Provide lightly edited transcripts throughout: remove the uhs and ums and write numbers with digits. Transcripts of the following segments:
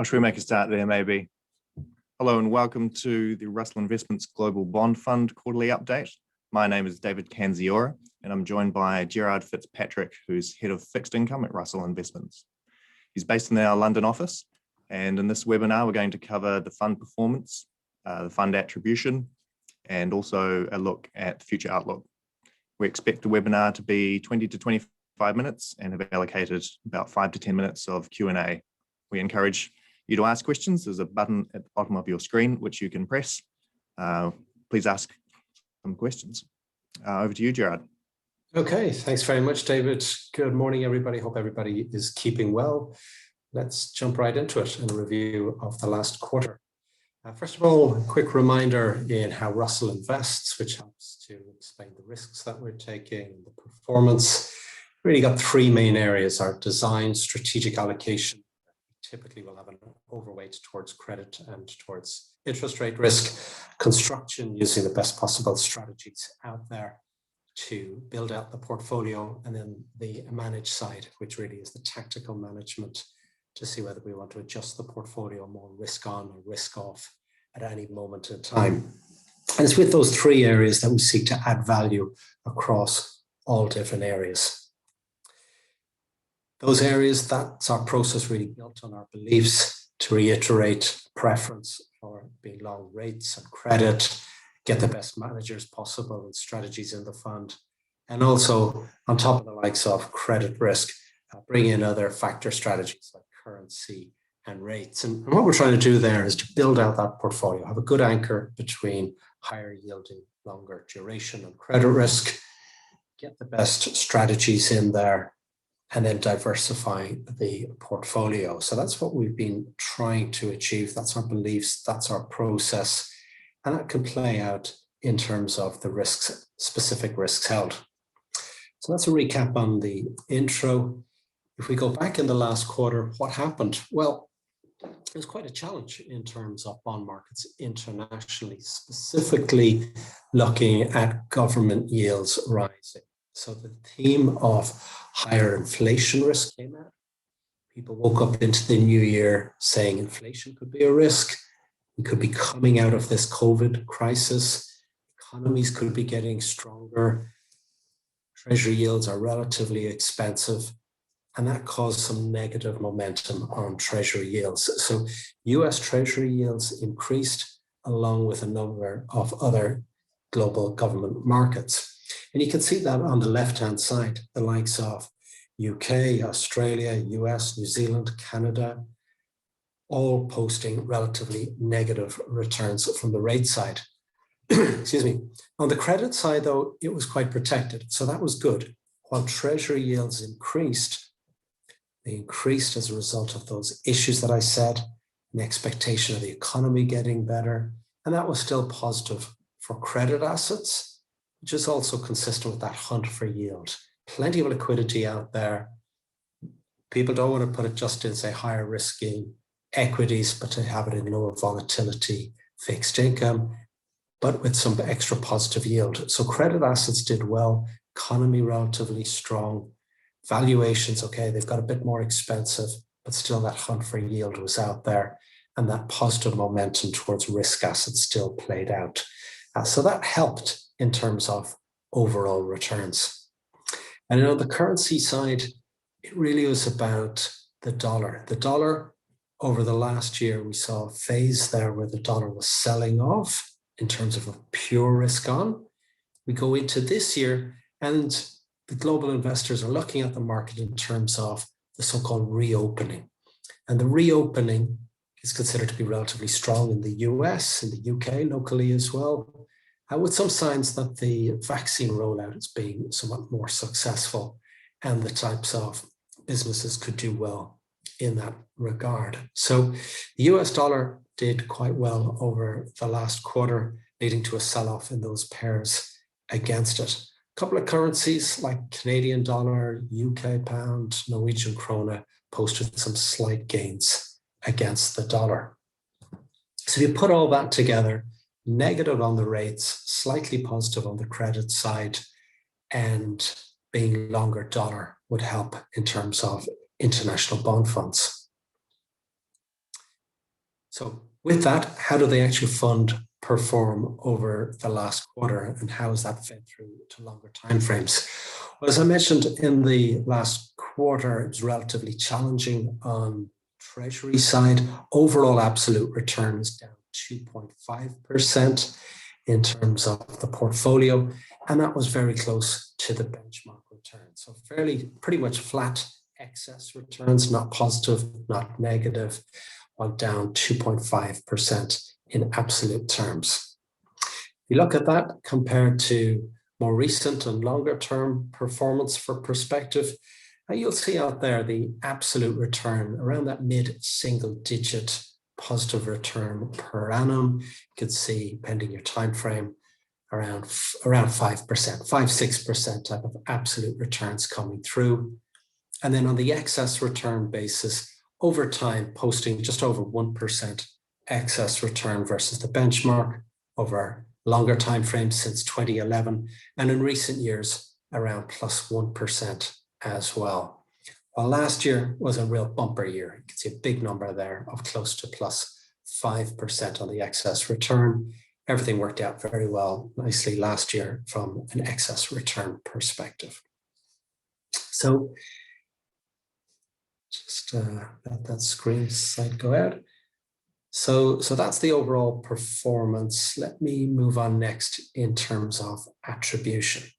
Should we make a start there, maybe? Hello and welcome to the Russell Investments Global Bond Fund quarterly update. My name is David Canziora, and I'm joined by Gerard Fitzpatrick, who's head of fixed income at Russell Investments. He's based in our London office, and in this webinar, we're going to cover the fund performance, the fund attribution, and also a look at future outlook. We expect the webinar to be 20 to 25 minutes and have allocated about 5 to 10 minutes of Q&A. We encourage you to ask questions. There's a button at the bottom of your screen which you can press. Please ask some questions. Over to you, Gerard. Okay, thanks very much, David. Good morning, everybody. Hope everybody is keeping well. Let's jump right into it in a review of the last quarter. First of all, a quick reminder in how Russell invests, which helps to explain the risks that we're taking, the performance. Really got three main areas: our design, strategic allocation. Typically we'll have an overweight towards credit and towards interest rate risk, construction, using the best possible strategies out there to build out the portfolio, and then the managed side, which really is the tactical management to see whether we want to adjust the portfolio more risk on or risk off at any moment in time. And it's with those three areas that we seek to add value across all different areas. Those areas, that's our process, really built on our beliefs. To reiterate, preference for being long rates and credit, get the best managers possible and strategies in the fund, and also on top of the likes of credit risk, bring in other factor strategies like currency and rates. And what we're trying to do there is to build out that portfolio, have a good anchor between higher yielding, longer duration and credit risk, get the best strategies in there, and then diversify the portfolio. So that's what we've been trying to achieve. That's our beliefs, that's our process, and that can play out in terms of the risks, specific risks held. So that's a recap on the intro. If we go back in the last quarter, what happened? Well, it was quite a challenge in terms of bond markets internationally, specifically looking at government yields rising. So the theme of higher inflation risk came out. People woke up into the new year saying inflation could be a risk. We could be coming out of this COVID crisis. Economies could be getting stronger. Treasury yields are relatively expensive. And that caused some negative momentum on treasury yields. So US treasury yields increased along with a number of other global government markets. And you can see that on the left-hand side, the likes of UK, Australia, US, New Zealand, Canada, all posting relatively negative returns from the rate side. Excuse me. On the credit side, though, it was quite protected. So that was good. While treasury yields increased, they increased as a result of those issues that I said, an expectation of the economy getting better. And that was still positive for credit assets, which is also consistent with that hunt for yield. Plenty of liquidity out there. People don't want to put it just in, say, higher risking equities, but to have it in lower volatility fixed income, but with some extra positive yield. So credit assets did well, economy relatively strong, valuations, okay, they've got a bit more expensive, but still that hunt for yield was out there, and that positive momentum towards risk assets still played out. So that helped in terms of overall returns. And on the currency side, it really was about the dollar. The dollar, over the last year, we saw a phase there where the dollar was selling off in terms of a pure risk on. We go into this year and the global investors are looking at the market in terms of the so-called reopening. And the reopening is considered to be relatively strong in the US, in the UK, locally as well, with some signs that the vaccine rollout is being somewhat more successful and the types of businesses could do well in that regard. So the US dollar did quite well over the last quarter, leading to a sell-off in those pairs against it. A couple of currencies like Canadian dollar, UK pound, Norwegian krona posted some slight gains against the dollar. So if you put all that together, negative on the rates, slightly positive on the credit side, and being longer dollar would help in terms of international bond funds. So with that, how do the actual fund perform over the last quarter, and how has that fed through to longer timeframes? Well, as I mentioned in the last quarter, it was relatively challenging on Treasury side. Overall absolute returns down 2.5% in terms of the portfolio, and that was very close to the benchmark return. So pretty much flat excess returns, not positive, not negative, while down 2.5% in absolute terms. If you look at that compared to more recent and longer term performance for perspective, you'll see out there the absolute return around that mid-single digit positive return per annum. You can see, pending your time frame, around 5%, 5-6% type of absolute returns coming through. And then on the excess return basis, over time, posting just over 1% excess return versus the benchmark over longer time frames since 2011, and in recent years, around plus 1% as well. While last year was a real bumper year, you can see a big number there of close to plus 5% on the excess return. Everything worked out very well, nicely last year from an excess return perspective. So just let that screen slide go out. So that's the overall performance. Let me move on next in terms of attribution.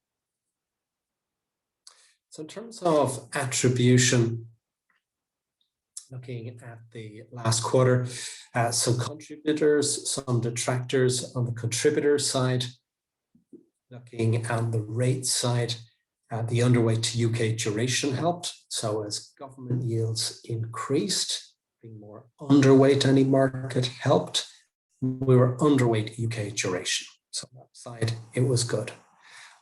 So in terms of attribution, looking at the last quarter, some contributors, some detractors on the contributor side. Looking at the rate side, the underweight to UK duration helped. So as government yields increased, being more underweight any market helped. We were underweight UK duration. So on that side, it was good.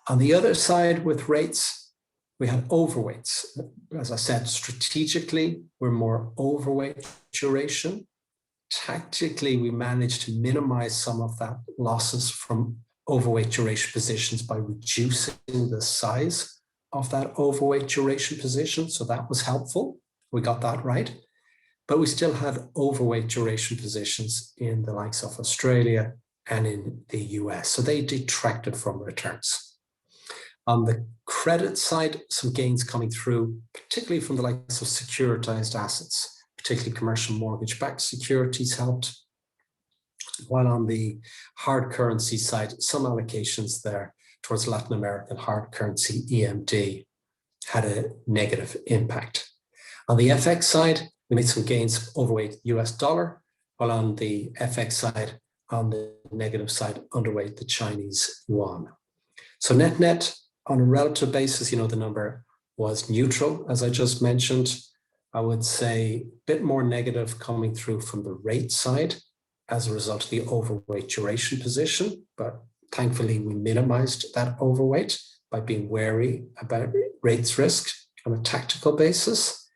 On the other side with rates, we had overweights. As I said, strategically, we're more overweight duration. Tactically, we managed to minimize some of that losses from overweight duration positions by reducing the size of that overweight duration position. So that was helpful. We got that right. But we still had overweight duration positions in the likes of Australia and in the US. So they detracted from returns. On the credit side, some gains coming through, particularly from the likes of securitized assets, particularly commercial mortgage-backed securities helped. While on the hard currency side, some allocations there towards Latin American hard currency EMD had a negative impact. On the FX side, we made some gains overweight US dollar, while on the FX side, on the negative side, underweight the Chinese yuan. So net on a relative basis, the number was neutral, as I just mentioned. I would say a bit more negative coming through from the rate side as a result of the overweight duration position, but thankfully we minimized that overweight by being wary about rates risk on a tactical basis.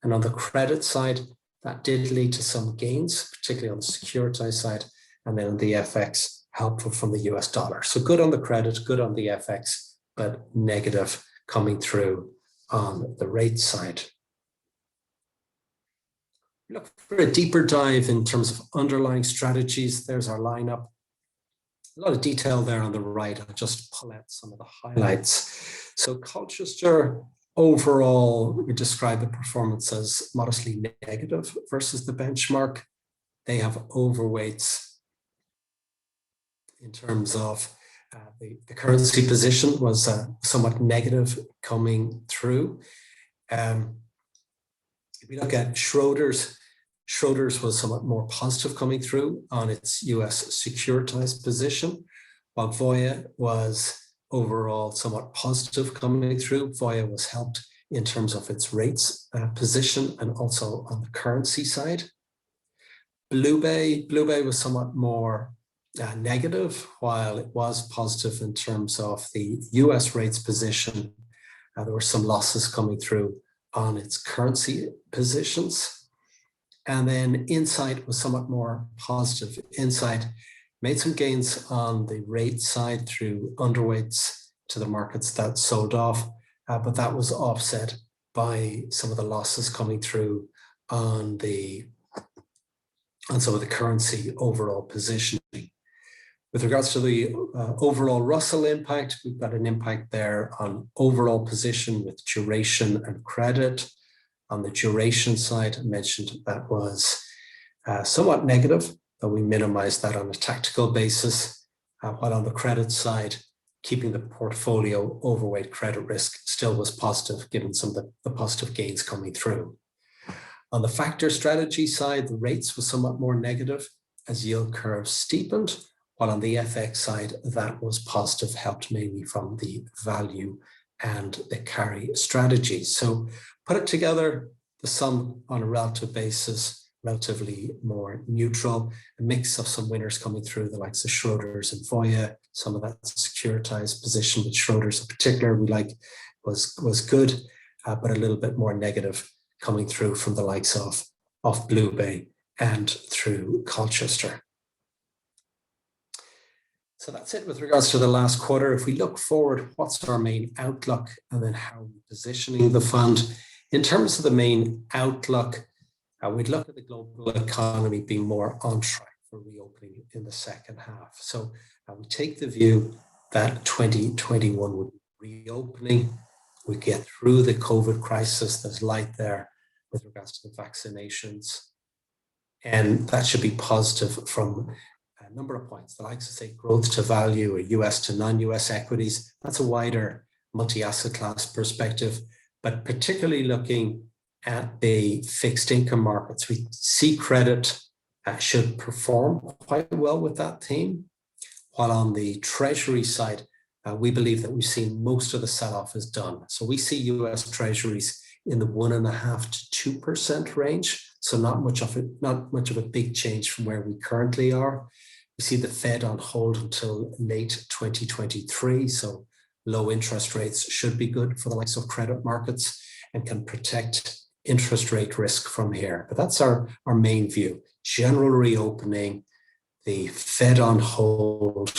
And on the credit side, that did lead to some gains, particularly on the securitized side, and then on the FX, helpful from the US dollar. So good on the credit, good on the FX, but negative coming through on the rate side. Look for a deeper dive in terms of underlying strategies. There's our lineup. A lot of detail there on the right. I'll just pull out some of the highlights. So Colchester, overall, we describe the performance as modestly negative versus the benchmark. They have overweights in terms of the currency position was somewhat negative coming through. If we look at Schroders, Schroders was somewhat more positive coming through on its US securitized position, while Voya was overall somewhat positive coming through. Voya was helped in terms of its rates position and also on the currency side. Blue Bay was somewhat more negative, while it was positive in terms of the US rates position. There were some losses coming through on its currency positions. And then Insight was somewhat more positive. Insight made some gains on the rate side through underweights to the markets that sold off, but that was offset by some of the losses coming through on some of the currency overall positioning. With regards to the overall Russell impact, we've got an impact there on overall position with duration and credit. On the duration side, I mentioned that was somewhat negative, but we minimized that on a tactical basis. While on the credit side, keeping the portfolio overweight credit risk still was positive, given some of the positive gains coming through. On the factor strategy side, the rates were somewhat more negative as yield curves steepened, while on the FX side, that was positive, helped mainly from the value and the carry strategy. So put it together, the sum on a relative basis, relatively more neutral, a mix of some winners coming through, the likes of Schroders and Voya, some of that securitized position with Schroders in particular, we like was good, but a little bit more negative coming through from the likes of Blue Bay and through Colchester. So that's it with regards to the last quarter. If we look forward, what's our main outlook and then how we're positioning the fund? In terms of the main outlook, we'd look at the global economy being more on track for reopening in the second half. So we take the view that 2021 would be reopening. We get through the COVID crisis, there's light there with regards to the vaccinations. And that should be positive from a number of points. The likes of, say, growth to value or US to non-US equities. That's a wider multi-asset class perspective, but particularly looking at the fixed income markets, we see credit should perform quite well with that theme. While on the treasury side, we believe that we've seen most of the sell-off is done. So we see US treasuries in the 1.5% to 2% range. So not much of a big change from where we currently are. We see the Fed on hold until late 2023. So low interest rates should be good for the likes of credit markets and can protect interest rate risk from here. But that's our main view. General reopening, the Fed on hold,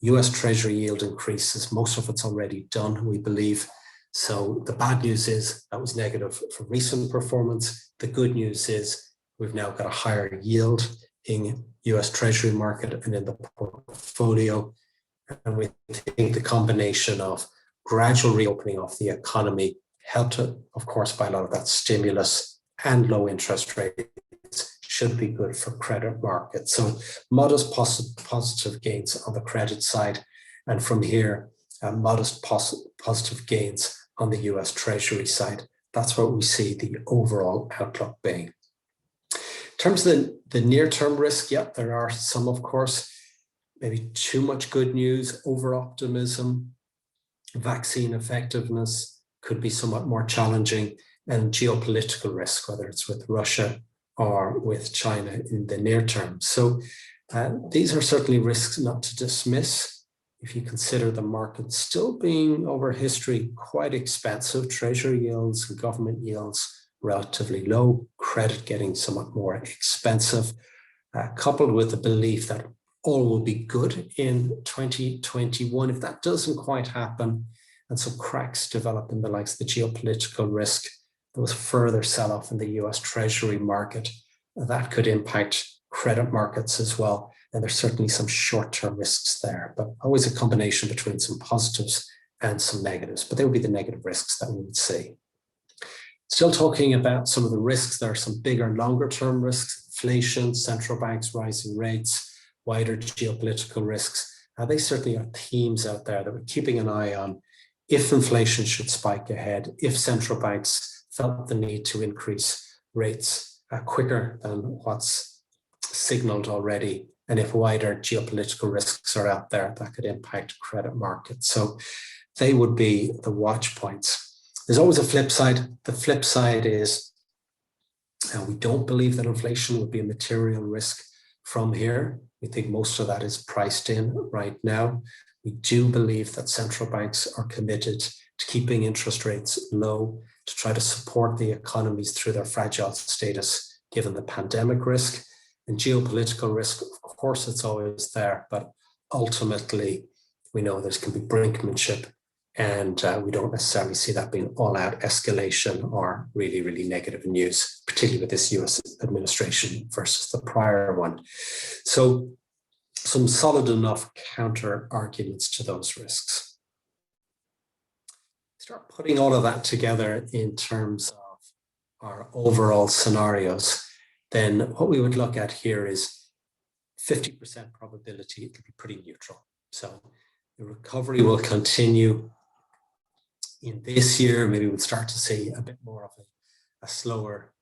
US Treasury yield increases, most of it's already done, we believe. So the bad news is that was negative for recent performance. The good news is we've now got a higher yield in US Treasury market and in the portfolio. And we think the combination of gradual reopening of the economy helped, of course, by a lot of that stimulus and low interest rates should be good for credit markets. So modest positive gains on the credit side. And from here, modest positive gains on the US Treasury side. That's what we see the overall outlook being. In terms of the near-term risk, there are some, of course, maybe too much good news, over-optimism, vaccine effectiveness could be somewhat more challenging, and geopolitical risk, whether it's with Russia or with China in the near term. So these are certainly risks not to dismiss. If you consider the market still being over history quite expensive, treasury yields and government yields relatively low, credit getting somewhat more expensive, coupled with the belief that all will be good in 2021. If that doesn't quite happen, and some cracks develop in the likes of the geopolitical risk, there was further sell-off in the US Treasury market, that could impact credit markets as well. And there's certainly some short-term risks there, but always a combination between some positives and some negatives. But they would be the negative risks that we would see. Still talking about some of the risks, there are some bigger, longer-term risks: inflation, central banks, rising rates, wider geopolitical risks. They certainly are themes out there that we're keeping an eye on. If inflation should spike ahead, if central banks felt the need to increase rates quicker than what's signaled already. And if wider geopolitical risks are out there, that could impact credit markets. So they would be the watch points. There's always a flip side. The flip side is we don't believe that inflation would be a material risk from here. We think most of that is priced in right now. We do believe that central banks are committed to keeping interest rates low to try to support the economies through their fragile status, given the pandemic risk. And geopolitical risk, of course, it's always there, but ultimately, we know there can be brinkmanship, and we don't necessarily see that being all-out escalation or really, really negative news, particularly with this US administration versus the prior one. So some solid enough counter arguments to those risks. Start putting all of that together in terms of our overall scenarios. Then what we would look at here is 50% probability it could be pretty neutral. So the recovery will continue in this year. Maybe we'll start to see a bit more of a slower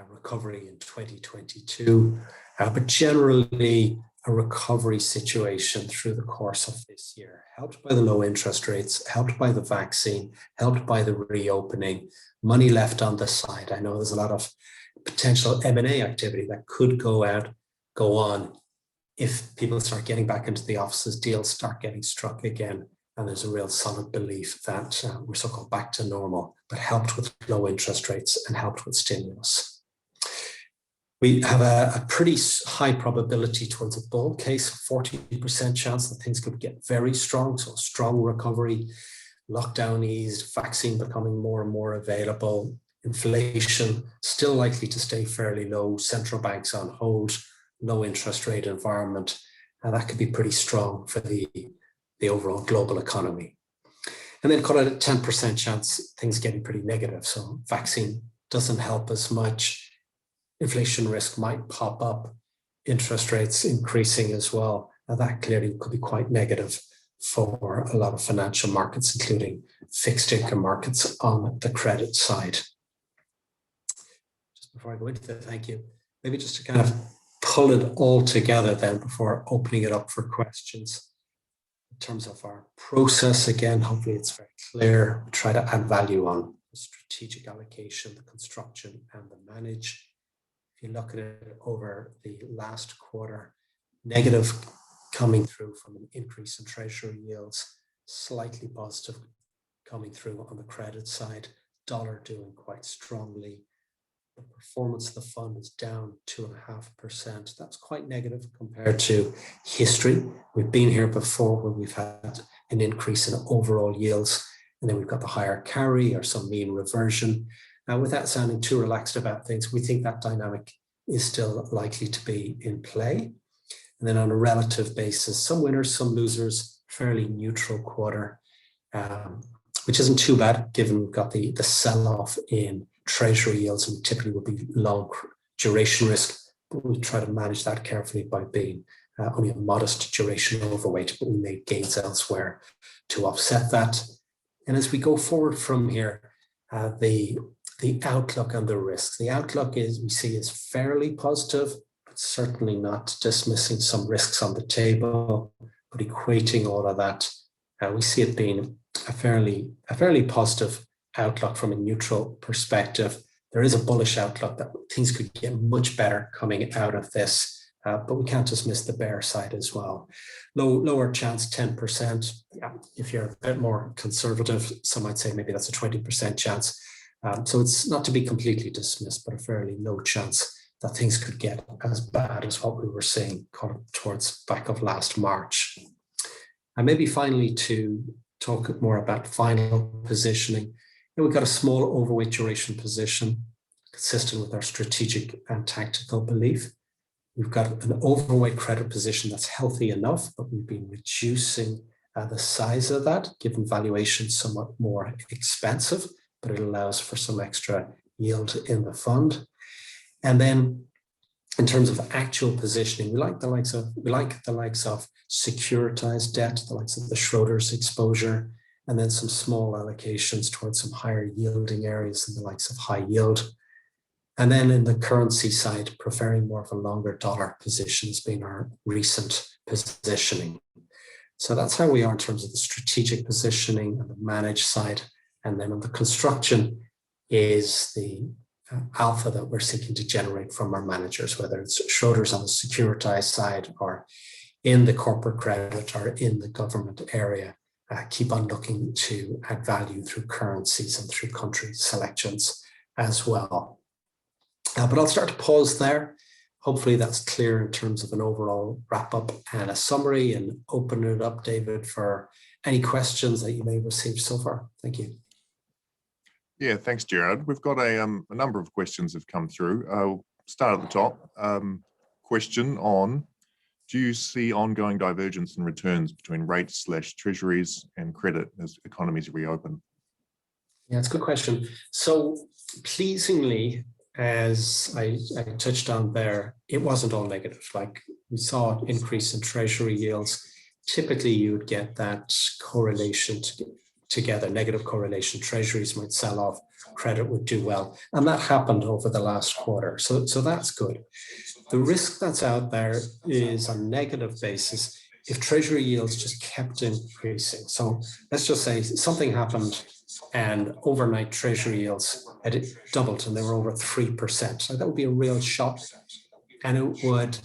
recovery in 2022, but generally a recovery situation through the course of this year, helped by the low interest rates, helped by the vaccine, helped by the reopening, money left on the side. I know there's a lot of potential M&A activity that could go on if people start getting back into the offices, deals start getting struck again, and there's a real solid belief that we're so-called back to normal, but helped with low interest rates and helped with stimulus. We have a pretty high probability towards a bull case, 40% chance that things could get very strong, so strong recovery, lockdown eased, vaccine becoming more and more available, inflation still likely to stay fairly low, central banks on hold, low interest rate environment, and that could be pretty strong for the overall global economy. And then call it a 10% chance things getting pretty negative. So vaccine doesn't help as much. Inflation risk might pop up, interest rates increasing as well. Now that clearly could be quite negative for a lot of financial markets, including fixed income markets on the credit side. Just before I go into that, thank you. Maybe just to kind of pull it all together then before opening it up for questions. In terms of our process, again, hopefully it's very clear. We try to add value on the strategic allocation, the construction, and the manage. If you look at it over the last quarter, negative coming through from an increase in treasury yields, slightly positive coming through on the credit side, dollar doing quite strongly. The performance of the fund is down 2.5%. That's quite negative compared to history. We've been here before where we've had an increase in overall yields, and then we've got the higher carry or some mean reversion. Now, without sounding too relaxed about things, we think that dynamic is still likely to be in play. And then on a relative basis, some winners, some losers, fairly neutral quarter, which isn't too bad given we've got the sell-off in treasury yields, and typically would be long duration risk, but we try to manage that carefully by being only a modest duration overweight, but we made gains elsewhere to offset that. And as we go forward from here, the outlook and the risks. The outlook is we see is fairly positive, but certainly not dismissing some risks on the table, but equating all of that. We see it being a fairly positive outlook from a neutral perspective. There is a bullish outlook that things could get much better coming out of this, but we can't dismiss the bear side as well. Lower chance, 10%. Yeah, if you're a bit more conservative, some might say maybe that's a 20% chance. So it's not to be completely dismissed, but a fairly low chance that things could get as bad as what we were seeing towards back of last March. And maybe finally to talk more about final positioning. We've got a small overweight duration position consistent with our strategic and tactical belief. We've got an overweight credit position that's healthy enough, but we've been reducing the size of that, given valuation somewhat more expensive, but it allows for some extra yield in the fund. And then in terms of actual positioning, we like the likes of securitized debt, the likes of the Schroders exposure, and then some small allocations towards some higher yielding areas and the likes of high yield. And then in the currency side, preferring more of a longer dollar position has been our recent positioning. So that's how we are in terms of the strategic positioning and the managed side. And then on the construction is the alpha that we're seeking to generate from our managers, whether it's Schroders on the securitized side or in the corporate credit or in the government area. Keep on looking to add value through currencies and through country selections as well. But I'll start to pause there. Hopefully that's clear in terms of an overall wrap up and a summary, and open it up, David, for any questions that you may have received so far. Thank you. Yeah, thanks, Gerard. We've got a number of questions have come through. I'll start at the top. Question on, do you see ongoing divergence in returns between rates/treasuries and credit as economies reopen? Yeah, it's a good question. So pleasingly, as I touched on there, it wasn't all negative. Like we saw an increase in treasury yields. Typically, you would get that correlation together, negative correlation. Treasuries might sell off, credit would do well. And that happened over the last quarter. So that's good. The risk that's out there is on a negative basis if treasury yields just kept increasing. So let's just say something happened and overnight treasury yields had doubled and they were over 3%. So that would be a real shock, and it would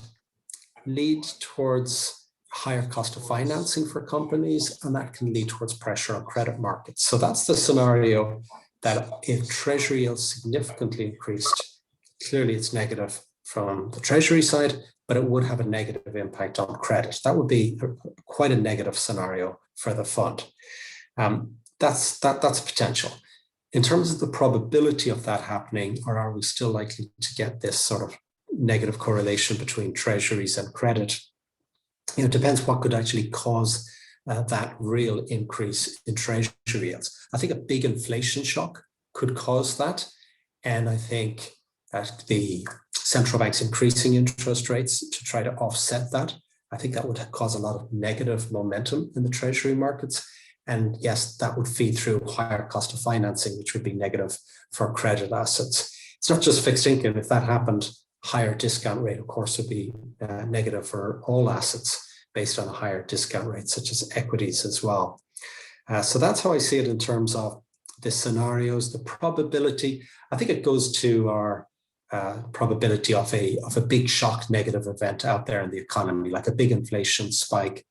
lead towards higher cost of financing for companies, and that can lead towards pressure on credit markets. So that's the scenario that if treasury yields significantly increased, clearly it's negative from the treasury side, but it would have a negative impact on credit. That would be quite a negative scenario for the fund. That's potential. In terms of the probability of that happening, or are we still likely to get this sort of negative correlation between treasuries and credit? It depends what could actually cause that real increase in treasury yields. I think a big inflation shock could cause that. And I think that the central banks increasing interest rates to try to offset that, I think that would cause a lot of negative momentum in the treasury markets. And yes, that would feed through higher cost of financing, which would be negative for credit assets. It's not just fixed income. If that happened, higher discount rate, of course, would be negative for all assets based on a higher discount rate, such as equities as well. So that's how I see it in terms of the scenarios, the probability. I think it goes to our probability of a big shock negative event out there in the economy, like a big inflation spike,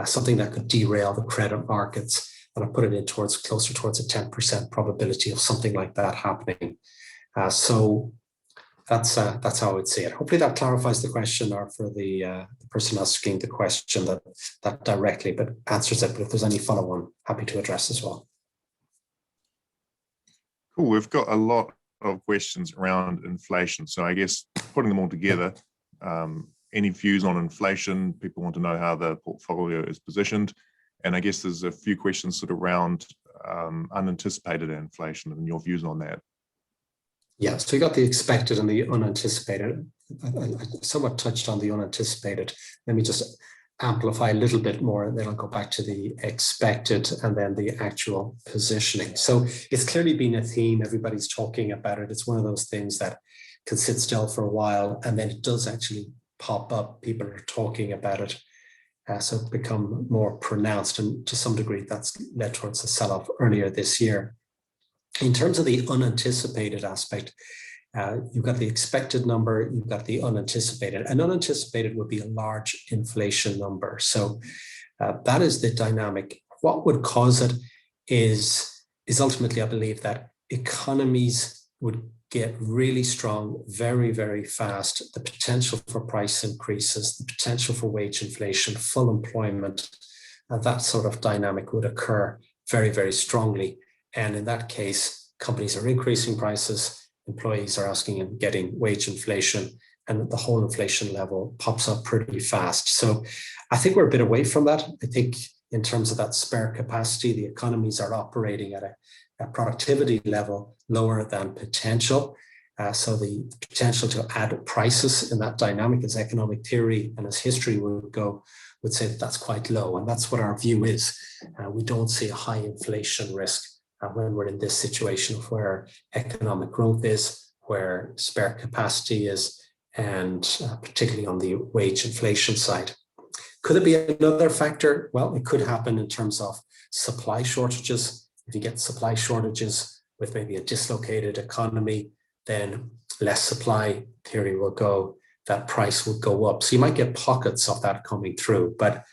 something that could derail the credit markets. And I put it in closer towards a 10% probability of something like that happening. So that's how I would see it. Hopefully that clarifies the question, or for the person asking the question that directly, but answers it. But if there's any follow-on, happy to address as well. Cool. We've got a lot of questions around inflation. So I guess putting them all together, any views on inflation? People want to know how the portfolio is positioned. And I guess there's a few questions sort of around unanticipated inflation and your views on that. Yeah, so you got the expected and the unanticipated. I somewhat touched on the unanticipated. Let me just amplify a little bit more, and then I'll go back to the expected and then the actual positioning. So it's clearly been a theme. Everybody's talking about it. It's one of those things that can sit still for a while, and then it does actually pop up. People are talking about it. So it's become more pronounced, and to some degree that's led towards a sell-off earlier this year. In terms of the unanticipated aspect, you've got the expected number, you've got the unanticipated. And unanticipated would be a large inflation number. So that is the dynamic. What would cause it is ultimately, I believe, that economies would get really strong very, very fast. The potential for price increases, the potential for wage inflation, full employment, that sort of dynamic would occur very, very strongly. And in that case, companies are increasing prices, employees are asking and getting wage inflation, and the whole inflation level pops up pretty fast. So I think we're a bit away from that. I think in terms of that spare capacity, the economies are operating at a productivity level lower than potential. So the potential to add prices in that dynamic, as economic theory and as history would say that that's quite low. And that's what our view is. We don't see a high inflation risk when we're in this situation of where economic growth is, where spare capacity is, and particularly on the wage inflation side. Could it be another factor? Well, it could happen in terms of supply shortages. If you get supply shortages with maybe a dislocated economy, then less supply, theory will go, that price will go up. So you might get pockets of that coming through. But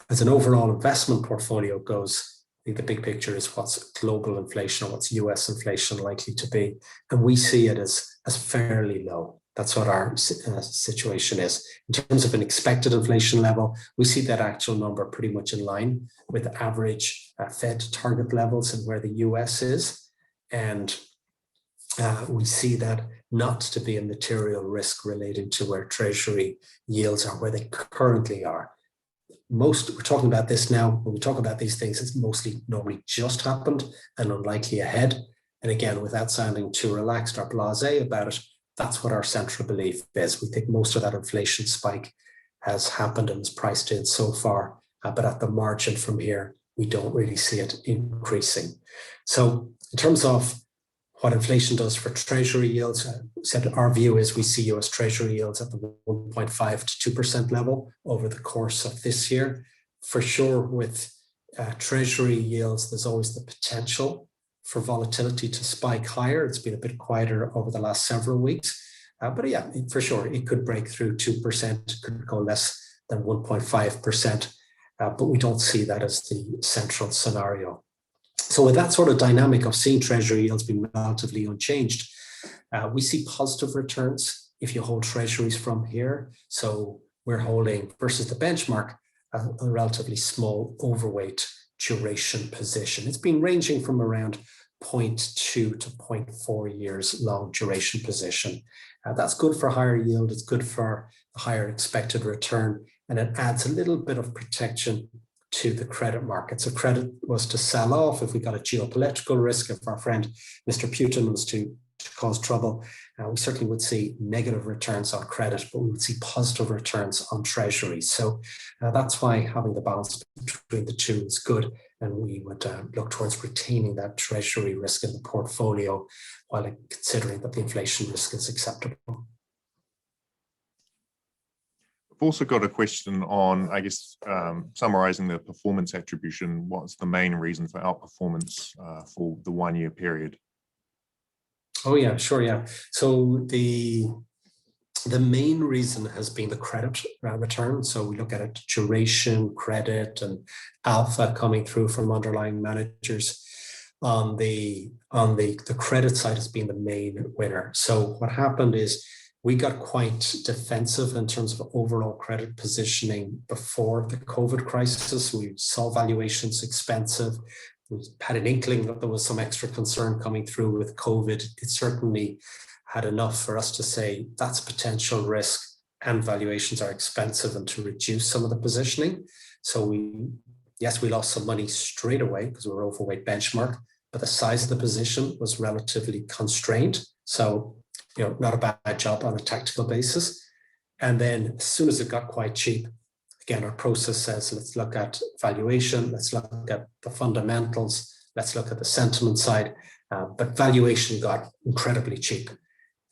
as an overall investment portfolio goes, I think the big picture is what's global inflation or what's US inflation likely to be. And we see it as fairly low. That's what our situation is. In terms of an expected inflation level, we see that actual number pretty much in line with the average Fed target levels and where the US is. And we see that not to be a material risk relating to where Treasury yields are, where they currently are. We're talking about this now, when we talk about these things, it's mostly normally just happened and unlikely ahead. And again, without sounding too relaxed or blasé about it, that's what our central belief is. We think most of that inflation spike has happened and is priced in so far, but at the margin from here, we don't really see it increasing. So in terms of what inflation does for Treasury yields, said our view is we see US Treasury yields at the 1.5 to 2% level over the course of this year. For sure, with Treasury yields, there's always the potential for volatility to spike higher. It's been a bit quieter over the last several weeks, but yeah, for sure, it could break through 2%, it could go less than 1.5%, but we don't see that as the central scenario. So with that sort of dynamic of seeing Treasury yields being relatively unchanged, we see positive returns if you hold Treasuries from here. So we're holding versus the benchmark a relatively small overweight duration position. It's been ranging from around 0.2 to 0.4 years long duration position. That's good for higher yield. It's good for a higher expected return, and it adds a little bit of protection to the credit market. So credit was to sell off if we got a geopolitical risk, if our friend Mr. Putin was to cause trouble, we certainly would see negative returns on credit, but we would see positive returns on treasuries. So that's why having the balance between the two is good, and we would look towards retaining that treasury risk in the portfolio while considering that the inflation risk is acceptable. I've also got a question on, I guess, summarizing the performance attribution. What's the main reason for outperformance for the 1 year period? Oh yeah, sure, yeah. So the main reason has been the credit return. So we look at it, duration, credit, and alpha coming through from underlying managers. On the credit side has been the main winner. So what happened is we got quite defensive in terms of overall credit positioning before the COVID crisis. We saw valuations expensive. We had an inkling that there was some extra concern coming through with COVID. It certainly had enough for us to say that's potential risk and valuations are expensive, and to reduce some of the positioning. So we lost some money straight away because we were overweight benchmark, but the size of the position was relatively constrained. So, not a bad job on a tactical basis. And then as soon as it got quite cheap, again, our process says, let's look at valuation, let's look at the fundamentals, let's look at the sentiment side. But valuation got incredibly cheap.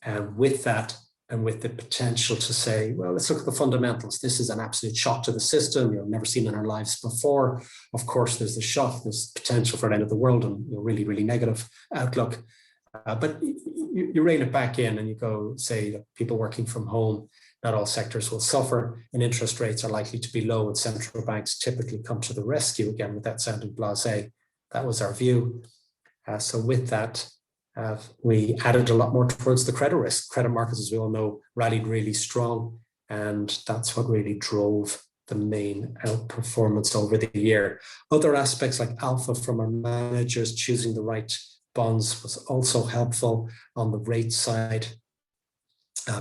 And with that, and with the potential to say, well, let's look at the fundamentals. This is an absolute shock to the system. We've never seen in our lives before. Of course, there's the shock, there's potential for an end of the world and really, really negative outlook. But you rein it back in and you go say that people working from home, not all sectors will suffer, and interest rates are likely to be low, and central banks typically come to the rescue. Again, with that sounding blasé, that was our view. So with that, we added a lot more towards the credit risk. Credit markets, as we all know, rallied really strong, and that's what really drove the main outperformance over the year. Other aspects like alpha from our managers choosing the right bonds was also helpful on the rate side,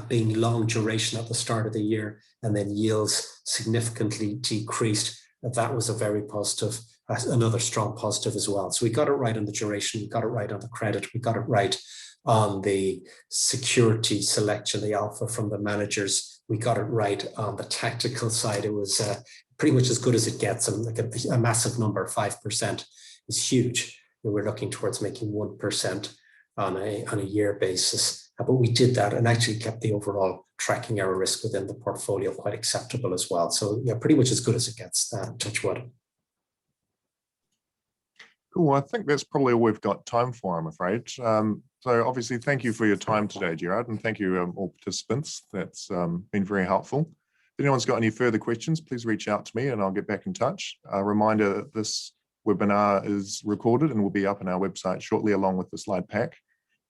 being long duration at the start of the year, and then yields significantly decreased. That was a very positive, another strong positive as well. So we got it right on the duration, we got it right on the credit, we got it right on the security selection, the alpha from the managers. We got it right on the tactical side. It was pretty much as good as it gets, and like a massive number, 5% is huge. We're looking towards making 1% on a year basis. But we did that and actually kept the overall tracking error risk within the portfolio quite acceptable as well. So yeah, pretty much as good as it gets, touch wood. Cool. I think that's probably all we've got time for, I'm afraid. So obviously, thank you for your time today, Gerard, and thank you all participants. That's been very helpful. If anyone's got any further questions, please reach out to me and I'll get back in touch. A reminder that this webinar is recorded and will be up on our website shortly along with the slide pack.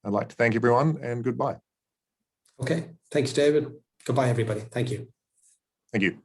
I'd like to thank everyone and goodbye. Okay, thanks, David. Goodbye, everybody. Thank you. Thank you.